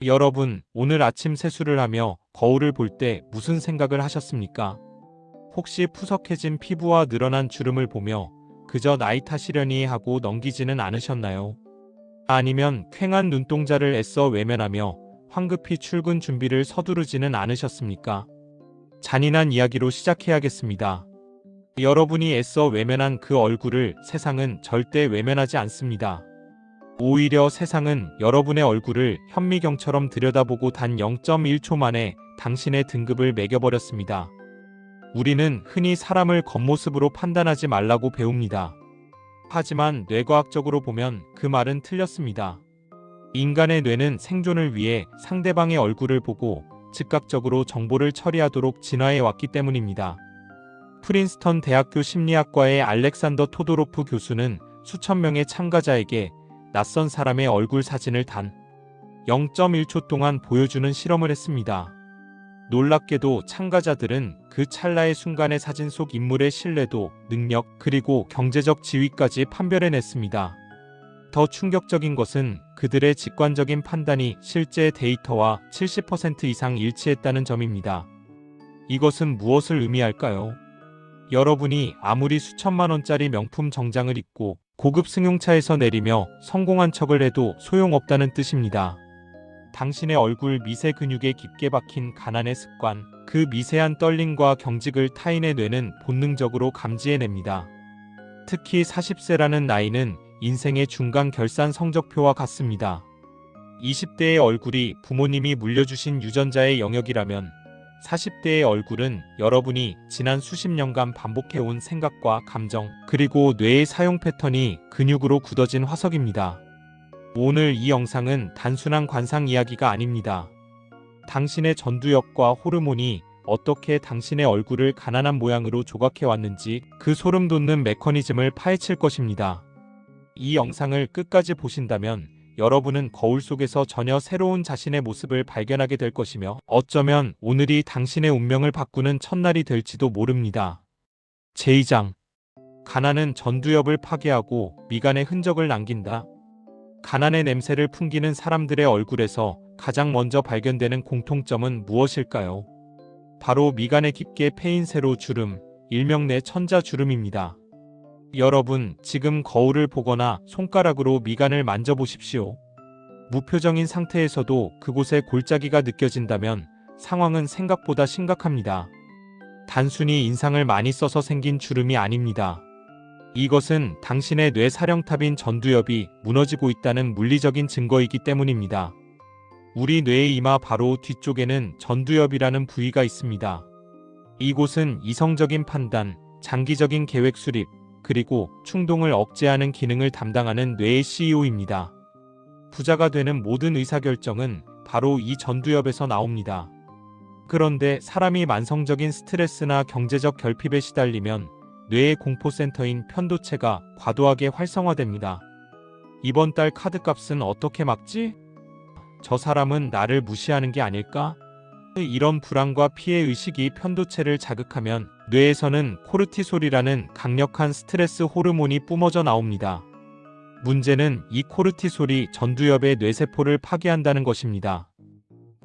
여러분, 오늘 아침 세수를 하며 거울을 볼 때 무슨 생각을 하셨습니까? 혹시 푸석해진 피부와 늘어난 주름을 보며 그저 나이 탓이려니 하고 넘기지는 않으셨나요? 아니면 퀭한 눈동자를 애써 외면하며 황급히 출근 준비를 서두르지는 않으셨습니까? 잔인한 이야기로 시작해야겠습니다. 여러분이 애써 외면한 그 얼굴을 세상은 절대 외면하지 않습니다. 오히려 세상은 여러분의 얼굴을 현미경처럼 들여다보고 단 0.1초 만에 당신의 등급을 매겨버렸습니다. 우리는 흔히 사람을 겉모습으로 판단하지 말라고 배웁니다. 하지만 뇌과학적으로 보면 그 말은 틀렸습니다. 인간의 뇌는 생존을 위해 상대방의 얼굴을 보고 즉각적으로 정보를 처리하도록 진화해 왔기 때문입니다. 프린스턴 대학교 심리학과의 알렉산더 토도로프 교수는 수천 명의 참가자에게 낯선 사람의 얼굴 사진을 단 0.1초 동안 보여주는 실험을 했습니다. 놀랍게도 참가자들은 그 찰나의 순간의 사진 속 인물의 신뢰도, 능력, 그리고 경제적 지위까지 판별해냈습니다. 더 충격적인 것은 그들의 직관적인 판단이 실제 데이터와 70% 이상 일치했다는 점입니다. 이것은 무엇을 의미할까요? 여러분이 아무리 수천만 원짜리 명품 정장을 입고 고급 승용차에서 내리며 성공한 척을 해도 소용없다는 뜻입니다. 당신의 얼굴 미세 근육에 깊게 박힌 가난의 습관, 그 미세한 떨림과 경직을 타인의 뇌는 본능적으로 감지해냅니다. 특히 40세라는 나이는 인생의 중간 결산 성적표와 같습니다. 20대의 얼굴이 부모님이 물려주신 유전자의 영역이라면 40대의 얼굴은 여러분이 지난 수십 년간 반복해온 생각과 감정, 그리고 뇌의 사용 패턴이 근육으로 굳어진 화석입니다. 오늘 이 영상은 단순한 관상 이야기가 아닙니다. 당신의 전두엽과 호르몬이 어떻게 당신의 얼굴을 가난한 모양으로 조각해왔는지 그 소름 돋는 메커니즘을 파헤칠 것입니다. 이 영상을 끝까지 보신다면 여러분은 거울 속에서 전혀 새로운 자신의 모습을 발견하게 될 것이며 어쩌면 오늘이 당신의 운명을 바꾸는 첫날이 될지도 모릅니다. 제2장. 가난은 전두엽을 파괴하고 미간의 흔적을 남긴다. 가난의 냄새를 풍기는 사람들의 얼굴에서 가장 먼저 발견되는 공통점은 무엇일까요? 바로 미간에 깊게 패인 세로 주름, 일명 내 천자 주름입니다. 여러분, 지금 거울을 보거나 손가락으로 미간을 만져보십시오. 무표정인 상태에서도 그곳에 골짜기가 느껴진다면 상황은 생각보다 심각합니다. 단순히 인상을 많이 써서 생긴 주름이 아닙니다. 이것은 당신의 뇌 사령탑인 전두엽이 무너지고 있다는 물리적인 증거이기 때문입니다. 우리 뇌의 이마 바로 뒤쪽에는 전두엽이라는 부위가 있습니다. 이곳은 이성적인 판단, 장기적인 계획 수립, 그리고 충동을 억제하는 기능을 담당하는 뇌의 CEO입니다. 부자가 되는 모든 의사결정은 바로 이 전두엽에서 나옵니다. 그런데 사람이 만성적인 스트레스나 경제적 결핍에 시달리면 뇌의 공포센터인 편도체가 과도하게 활성화됩니다. 이번 달 카드값은 어떻게 막지? 저 사람은 나를 무시하는 게 아닐까? 이런 불안과 피해 의식이 편도체를 자극하면 뇌에서는 코르티솔이라는 강력한 스트레스 호르몬이 뿜어져 나옵니다. 문제는 이 코르티솔이 전두엽의 뇌세포를 파괴한다는 것입니다.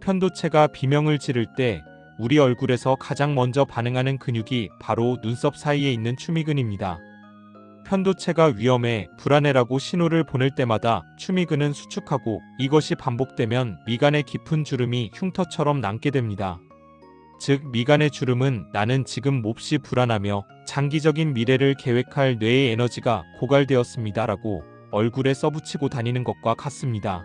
편도체가 비명을 지를 때 우리 얼굴에서 가장 먼저 반응하는 근육이 바로 눈썹 사이에 있는 추미근입니다. 편도체가 위험해, 불안해라고 신호를 보낼 때마다 추미근은 수축하고 이것이 반복되면 미간의 깊은 주름이 흉터처럼 남게 됩니다. 즉, 미간의 주름은 나는 지금 몹시 불안하며 장기적인 미래를 계획할 뇌의 에너지가 고갈되었습니다 라고 얼굴에 써붙이고 다니는 것과 같습니다.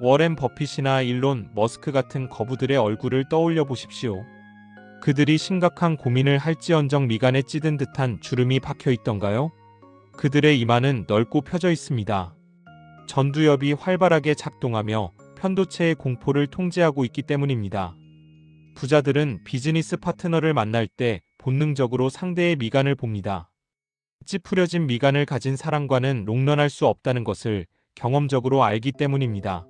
워렌 버핏이나 일론 머스크 같은 거부들의 얼굴을 떠올려 보십시오. 그들이 심각한 고민을 할지언정 미간에 찌든 듯한 주름이 박혀 있던가요? 그들의 이마는 넓고 펴져 있습니다. 전두엽이 활발하게 작동하며 편도체의 공포를 통제하고 있기 때문입니다. 부자들은 비즈니스 파트너를 만날 때 본능적으로 상대의 미간을 봅니다. 찌푸려진 미간을 가진 사람과는 롱런할 수 없다는 것을 경험적으로 알기 때문입니다.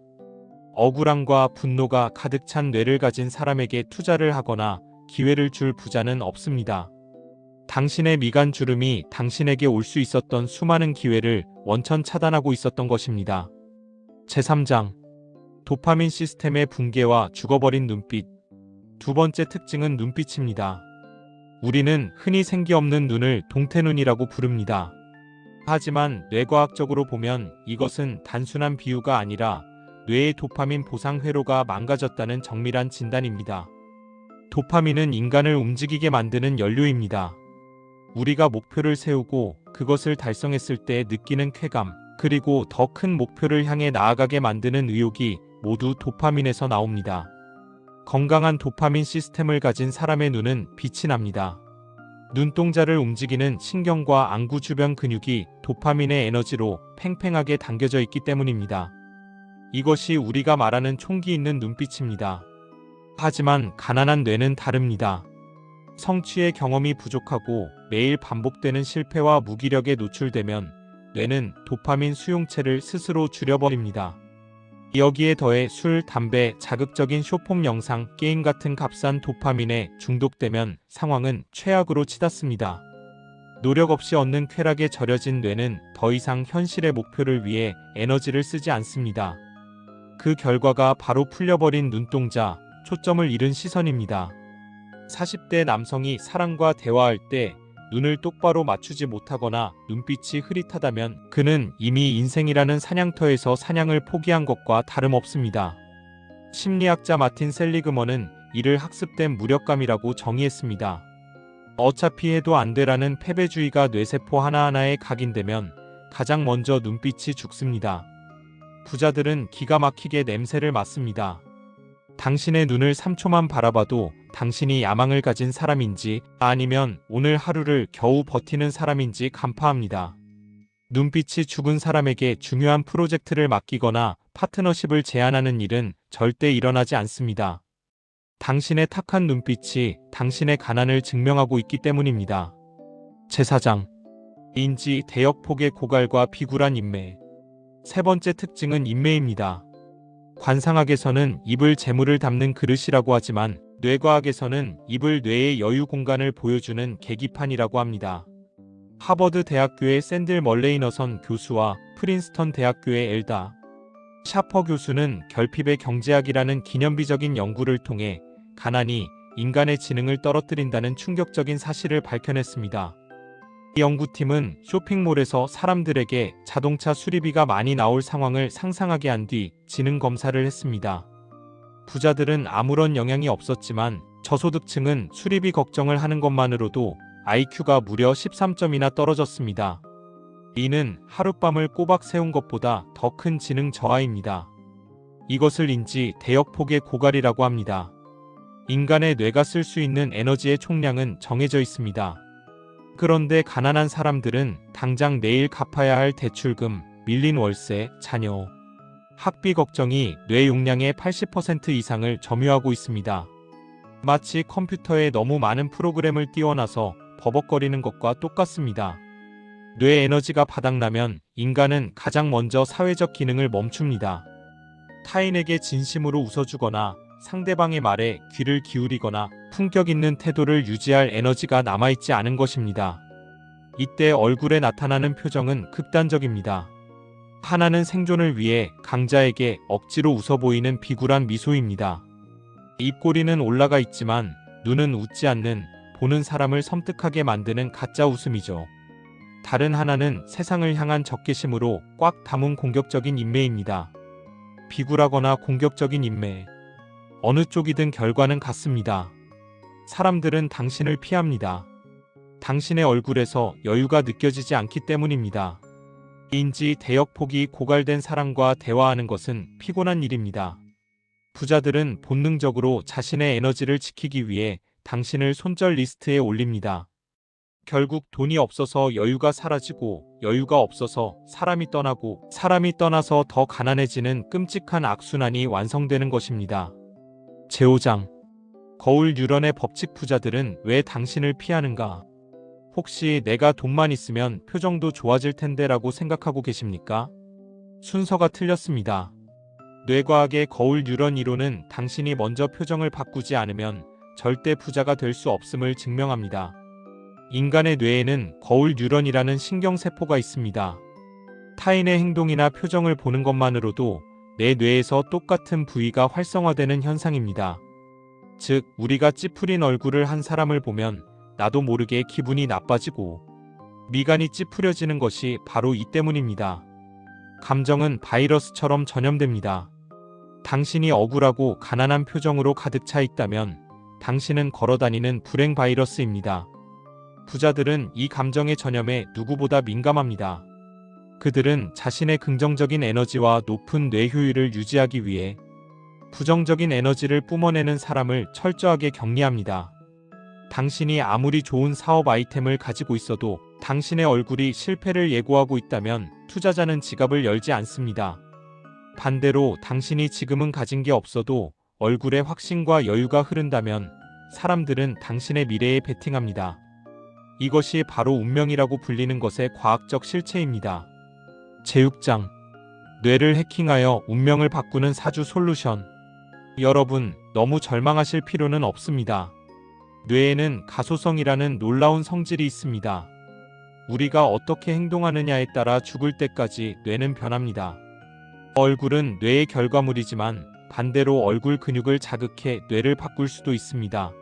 억울함과 분노가 가득 찬 뇌를 가진 사람에게 투자를 하거나 기회를 줄 부자는 없습니다. 당신의 미간 주름이 당신에게 올 수 있었던 수많은 기회를 원천 차단하고 있었던 것입니다. 제3장. 도파민 시스템의 붕괴와 죽어버린 눈빛. 두 번째 특징은 눈빛입니다. 우리는 흔히 생기 없는 눈을 동태눈이라고 부릅니다. 하지만 뇌과학적으로 보면 이것은 단순한 비유가 아니라 뇌의 도파민 보상 회로가 망가졌다는 정밀한 진단입니다. 도파민은 인간을 움직이게 만드는 연료입니다. 우리가 목표를 세우고 그것을 달성했을 때 느끼는 쾌감, 그리고 더 큰 목표를 향해 나아가게 만드는 의욕이 모두 도파민에서 나옵니다. 건강한 도파민 시스템을 가진 사람의 눈은 빛이 납니다. 눈동자를 움직이는 신경과 안구 주변 근육이 도파민의 에너지로 팽팽하게 당겨져 있기 때문입니다. 이것이 우리가 말하는 총기 있는 눈빛입니다. 하지만 가난한 뇌는 다릅니다. 성취의 경험이 부족하고 매일 반복되는 실패와 무기력에 노출되면 뇌는 도파민 수용체를 스스로 줄여버립니다. 여기에 더해 술, 담배, 자극적인 쇼폼 영상, 게임 같은 값싼 도파민에 중독되면 상황은 최악으로 치닫습니다. 노력 없이 얻는 쾌락에 절여진 뇌는 더 이상 현실의 목표를 위해 에너지를 쓰지 않습니다. 그 결과가 바로 풀려버린 눈동자, 초점을 잃은 시선입니다. 40대 남성이 사람과 대화할 때 눈을 똑바로 맞추지 못하거나 눈빛이 흐릿하다면 그는 이미 인생이라는 사냥터에서 사냥을 포기한 것과 다름없습니다. 심리학자 마틴 셀리그먼은 이를 학습된 무력감이라고 정의했습니다. 어차피 해도 안 되라는 패배주의가 뇌세포 하나하나에 각인되면 가장 먼저 눈빛이 죽습니다. 부자들은 기가 막히게 냄새를 맡습니다. 당신의 눈을 3초만 바라봐도 당신이 야망을 가진 사람인지 아니면 오늘 하루를 겨우 버티는 사람인지 간파합니다. 눈빛이 죽은 사람에게 중요한 프로젝트를 맡기거나 파트너십을 제안하는 일은 절대 일어나지 않습니다. 당신의 탁한 눈빛이 당신의 가난을 증명하고 있기 때문입니다. 제4장. 인지 대역폭의 고갈과 비굴한 인매. 세 번째 특징은 인매입니다. 관상학에서는 입을 재물을 담는 그릇이라고 하지만 뇌과학에서는 입을 뇌의 여유 공간을 보여주는 계기판이라고 합니다. 하버드 대학교의 샌들 멀레이너선 교수와 프린스턴 대학교의 엘다 샤퍼 교수는 결핍의 경제학이라는 기념비적인 연구를 통해 가난이 인간의 지능을 떨어뜨린다는 충격적인 사실을 밝혀냈습니다. 이 연구팀은 쇼핑몰에서 사람들에게 자동차 수리비가 많이 나올 상황을 상상하게 한 뒤 지능 검사를 했습니다. 부자들은 아무런 영향이 없었지만 저소득층은 수리비 걱정을 하는 것만으로도 IQ가 무려 13점이나 떨어졌습니다. 이는 하룻밤을 꼬박 세운 것보다 더 큰 지능 저하입니다. 이것을 인지 대역폭의 고갈이라고 합니다. 인간의 뇌가 쓸 수 있는 에너지의 총량은 정해져 있습니다. 그런데 가난한 사람들은 당장 내일 갚아야 할 대출금, 밀린 월세, 자녀, 학비 걱정이 뇌 용량의 80% 이상을 점유하고 있습니다. 마치 컴퓨터에 너무 많은 프로그램을 띄워놔서 버벅거리는 것과 똑같습니다. 뇌 에너지가 바닥나면 인간은 가장 먼저 사회적 기능을 멈춥니다. 타인에게 진심으로 웃어주거나 상대방의 말에 귀를 기울이거나 품격 있는 태도를 유지할 에너지가 남아있지 않은 것입니다. 이때 얼굴에 나타나는 표정은 극단적입니다. 하나는 생존을 위해 강자에게 억지로 웃어 보이는 비굴한 미소입니다. 입꼬리는 올라가 있지만 눈은 웃지 않는, 보는 사람을 섬뜩하게 만드는 가짜 웃음이죠. 다른 하나는 세상을 향한 적개심으로 꽉 담은 공격적인 인매입니다. 비굴하거나 공격적인 인매. 어느 쪽이든 결과는 같습니다. 사람들은 당신을 피합니다. 당신의 얼굴에서 여유가 느껴지지 않기 때문입니다. 인지 대역폭이 고갈된 사람과 대화하는 것은 피곤한 일입니다. 부자들은 본능적으로 자신의 에너지를 지키기 위해 당신을 손절 리스트에 올립니다. 결국 돈이 없어서 여유가 사라지고 여유가 없어서 사람이 떠나고 사람이 떠나서 더 가난해지는 끔찍한 악순환이 완성되는 것입니다. 제5장. 거울 유런의 법칙. 부자들은 왜 당신을 피하는가? 혹시 내가 돈만 있으면 표정도 좋아질 텐데 라고 생각하고 계십니까? 순서가 틀렸습니다. 뇌과학의 거울 유런 이론은 당신이 먼저 표정을 바꾸지 않으면 절대 부자가 될 수 없음을 증명합니다. 인간의 뇌에는 거울 뉴런이라는 신경세포가 있습니다. 타인의 행동이나 표정을 보는 것만으로도 내 뇌에서 똑같은 부위가 활성화되는 현상입니다. 즉, 우리가 찌푸린 얼굴을 한 사람을 보면 나도 모르게 기분이 나빠지고 미간이 찌푸려지는 것이 바로 이 때문입니다. 감정은 바이러스처럼 전염됩니다. 당신이 억울하고 가난한 표정으로 가득 차 있다면 당신은 걸어다니는 불행 바이러스입니다. 부자들은 이 감정의 전염에 누구보다 민감합니다. 그들은 자신의 긍정적인 에너지와 높은 뇌 효율을 유지하기 위해 부정적인 에너지를 뿜어내는 사람을 철저하게 격리합니다. 당신이 아무리 좋은 사업 아이템을 가지고 있어도 당신의 얼굴이 실패를 예고하고 있다면 투자자는 지갑을 열지 않습니다. 반대로 당신이 지금은 가진 게 없어도 얼굴에 확신과 여유가 흐른다면 사람들은 당신의 미래에 베팅합니다. 이것이 바로 운명이라고 불리는 것의 과학적 실체입니다. 제6장 뇌를 해킹하여 운명을 바꾸는 사주 솔루션. 여러분, 너무 절망하실 필요는 없습니다. 뇌에는 가소성이라는 놀라운 성질이 있습니다. 우리가 어떻게 행동하느냐에 따라 죽을 때까지 뇌는 변합니다. 얼굴은 뇌의 결과물이지만 반대로 얼굴 근육을 자극해 뇌를 바꿀 수도 있습니다.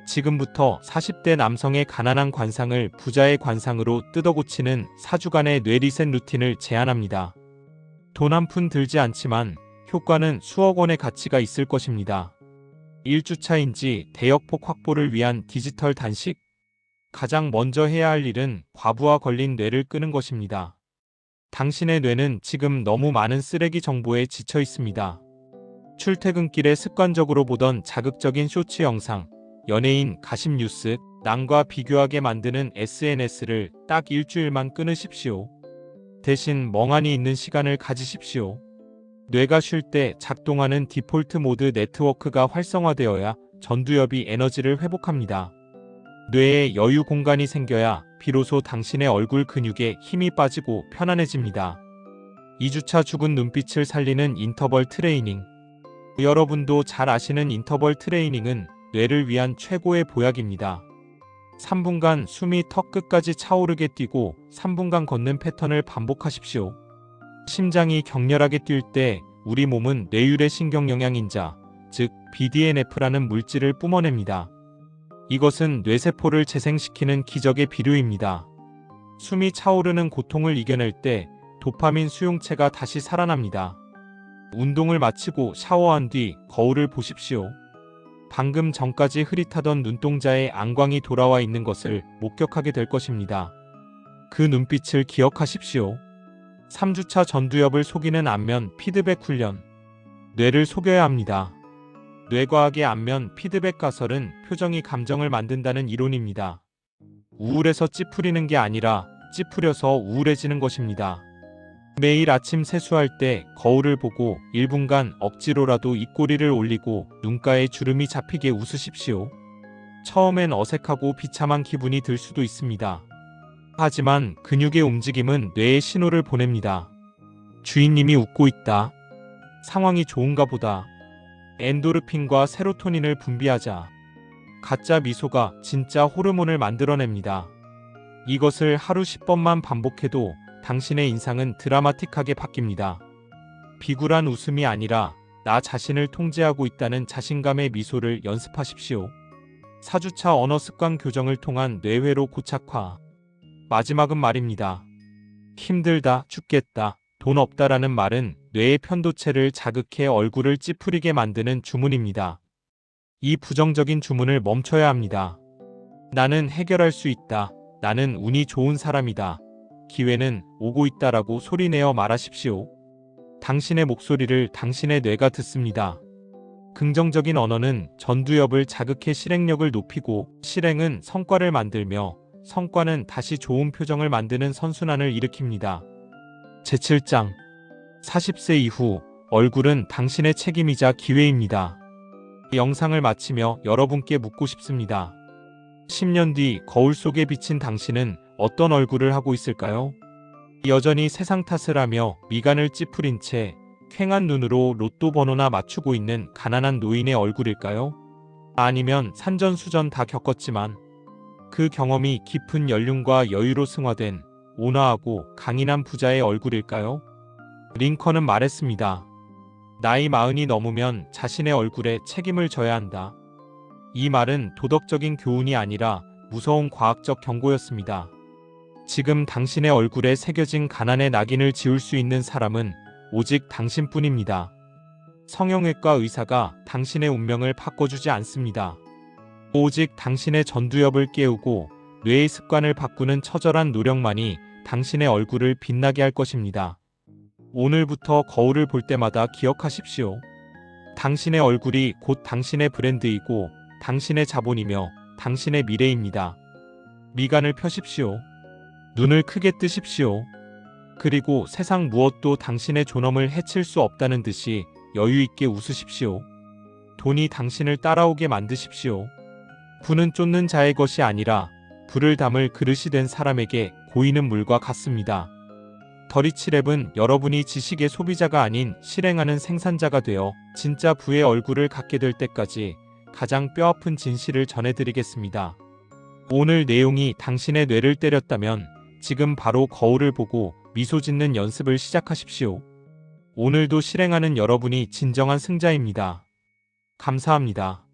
지금부터 40대 남성의 가난한 관상을 부자의 관상으로 뜯어고치는 사주간의 뇌 리셋 루틴을 제안합니다. 돈 한 푼 들지 않지만 효과는 수억 원의 가치가 있을 것입니다. 1주차인지 대역폭 확보를 위한 디지털 단식. 가장 먼저 해야 할 일은 과부하 걸린 뇌를 끄는 것입니다. 당신의 뇌는 지금 너무 많은 쓰레기 정보에 지쳐 있습니다. 출퇴근길에 습관적으로 보던 자극적인 쇼츠 영상, 연예인 가십 뉴스, 남과 비교하게 만드는 SNS를 딱 일주일만 끊으십시오. 대신 멍하니 있는 시간을 가지십시오. 뇌가 쉴 때 작동하는 디폴트 모드 네트워크가 활성화되어야 전두엽이 에너지를 회복합니다. 뇌에 여유 공간이 생겨야 비로소 당신의 얼굴 근육에 힘이 빠지고 편안해집니다. 2주차 죽은 눈빛을 살리는 인터벌 트레이닝. 여러분도 잘 아시는 인터벌 트레이닝은 뇌를 위한 최고의 보약입니다. 3분간 숨이 턱 끝까지 차오르게 뛰고 3분간 걷는 패턴을 반복하십시오. 심장이 격렬하게 뛸 때 우리 몸은 뇌율의 신경영양인자, 즉 BDNF라는 물질을 뿜어냅니다. 이것은 뇌세포를 재생시키는 기적의 비료입니다. 숨이 차오르는 고통을 이겨낼 때 도파민 수용체가 다시 살아납니다. 운동을 마치고 샤워한 뒤 거울을 보십시오. 방금 전까지 흐릿하던 눈동자에 안광이 돌아와 있는 것을 목격하게 될 것입니다. 그 눈빛을 기억하십시오. 3주차 전두엽을 속이는 안면 피드백 훈련. 뇌를 속여야 합니다. 뇌과학의 안면 피드백 가설은 표정이 감정을 만든다는 이론입니다. 우울해서 찌푸리는 게 아니라 찌푸려서 우울해지는 것입니다. 매일 아침 세수할 때 거울을 보고 1분간 억지로라도 입꼬리를 올리고 눈가에 주름이 잡히게 웃으십시오. 처음엔 어색하고 비참한 기분이 들 수도 있습니다. 하지만 근육의 움직임은 뇌에 신호를 보냅니다. 주인님이 웃고 있다. 상황이 좋은가 보다. 엔도르핀과 세로토닌을 분비하자. 가짜 미소가 진짜 호르몬을 만들어냅니다. 이것을 하루 10번만 반복해도 당신의 인상은 드라마틱하게 바뀝니다. 비굴한 웃음이 아니라 나 자신을 통제하고 있다는 자신감의 미소를 연습하십시오. 4주차 언어 습관 교정을 통한 뇌회로 고착화. 마지막은 말입니다. 힘들다, 죽겠다, 돈 없다라는 말은 뇌의 편도체를 자극해 얼굴을 찌푸리게 만드는 주문입니다. 이 부정적인 주문을 멈춰야 합니다. 나는 해결할 수 있다. 나는 운이 좋은 사람이다. 기회는 오고 있다라고 소리내어 말하십시오. 당신의 목소리를 당신의 뇌가 듣습니다. 긍정적인 언어는 전두엽을 자극해 실행력을 높이고 실행은 성과를 만들며 성과는 다시 좋은 표정을 만드는 선순환을 일으킵니다. 제7장 40세 이후 얼굴은 당신의 책임이자 기회입니다. 이 영상을 마치며 여러분께 묻고 싶습니다. 10년 뒤 거울 속에 비친 당신은 어떤 얼굴을 하고 있을까요? 여전히 세상 탓을 하며 미간을 찌푸린 채 퀭한 눈으로 로또 번호나 맞추고 있는 가난한 노인의 얼굴일까요? 아니면 산전수전 다 겪었지만 그 경험이 깊은 연륜과 여유로 승화된 온화하고 강인한 부자의 얼굴일까요? 링컨은 말했습니다. 나이 40이 넘으면 자신의 얼굴에 책임을 져야 한다. 이 말은 도덕적인 교훈이 아니라 무서운 과학적 경고였습니다. 지금 당신의 얼굴에 새겨진 가난의 낙인을 지울 수 있는 사람은 오직 당신뿐입니다. 성형외과 의사가 당신의 운명을 바꿔주지 않습니다. 오직 당신의 전두엽을 깨우고 뇌의 습관을 바꾸는 처절한 노력만이 당신의 얼굴을 빛나게 할 것입니다. 오늘부터 거울을 볼 때마다 기억하십시오. 당신의 얼굴이 곧 당신의 브랜드이고 당신의 자본이며 당신의 미래입니다. 미간을 펴십시오. 눈을 크게 뜨십시오. 그리고 세상 무엇도 당신의 존엄을 해칠 수 없다는 듯이 여유 있게 웃으십시오. 돈이 당신을 따라오게 만드십시오. 부는 쫓는 자의 것이 아니라 불을 담을 그릇이 된 사람에게 고이는 물과 같습니다. 더리치랩은 여러분이 지식의 소비자가 아닌 실행하는 생산자가 되어 진짜 부의 얼굴을 갖게 될 때까지 가장 뼈아픈 진실을 전해드리겠습니다. 오늘 내용이 당신의 뇌를 때렸다면 지금 바로 거울을 보고 미소 짓는 연습을 시작하십시오. 오늘도 실행하는 여러분이 진정한 승자입니다. 감사합니다.